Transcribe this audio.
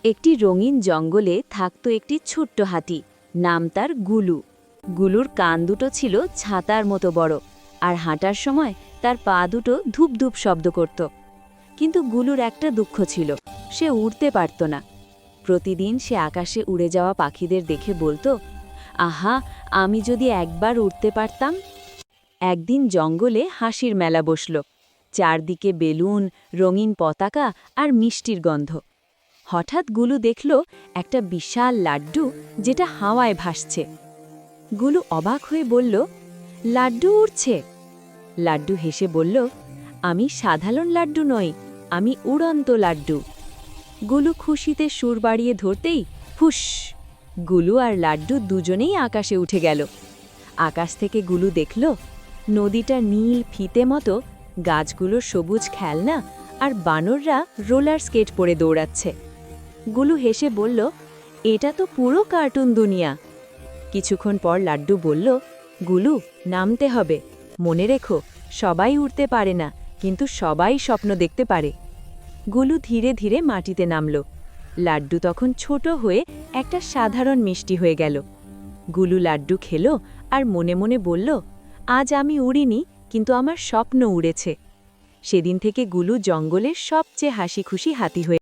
একটি রঙিন জঙ্গলে থাকত একটি ছোট্ট হাতি, নাম তার গুলু। গুলুর কান দুটো ছিল ছাতার মতো বড়, আর হাঁটার সময় তার পা দুটো ধূপ ধূপ শব্দ করত। কিন্তু গুলুর একটা দুঃখ ছিল, সে উড়তে পারত না। প্রতিদিন সে আকাশে উড়ে যাওয়া পাখিদের দেখে বলতো, আহা, আমি যদি একবার উড়তে পারতাম। একদিন জঙ্গলে হাসির মেলা বসল। চারদিকে বেলুন, রঙিন পতাকা আর মিষ্টির গন্ধ। হঠাৎ গুলু দেখল একটা বিশাল লাড্ডু, যেটা হাওয়ায় ভাসছে। গুলু অবাক হয়ে বলল, লাড্ডু উড়ছে। লাড্ডু হেসে বলল, আমি সাধারণ লাড্ডু নই, আমি উড়ন্ত লাড্ডু। গুলু খুশিতে সুর বাড়িয়ে ধরতেই ফুস, গুলু আর লাড্ডু দুজনেই আকাশে উঠে গেল। আকাশ থেকে গুলু দেখল নদীটা নীল ফিতে মতো, গাছগুলোর সবুজ খেলনা, আর বানররা রোলার স্কেট পরে দৌড়াচ্ছে। গুলু হেসে বলল, এটা তো পুরো কার্টুন দুনিয়া। কিছুক্ষণ পর লাড্ডু বলল, গুলু, নামতে হবে। মনে রেখো, সবাই উড়তে পারে না, কিন্তু সবাই স্বপ্ন দেখতে পারে। গুলু ধীরে ধীরে মাটিতে নামল। লাড্ডু তখন ছোট হয়ে একটা সাধারণ মিষ্টি হয়ে গেল। গুলু লাড্ডু খেল আর মনে মনে বলল, আজ আমি উড়িনি, কিন্তু আমার স্বপ্ন উড়েছে। সেদিন থেকে গুলু জঙ্গলের সবচেয়ে হাসি খুশি হাতি হয়ে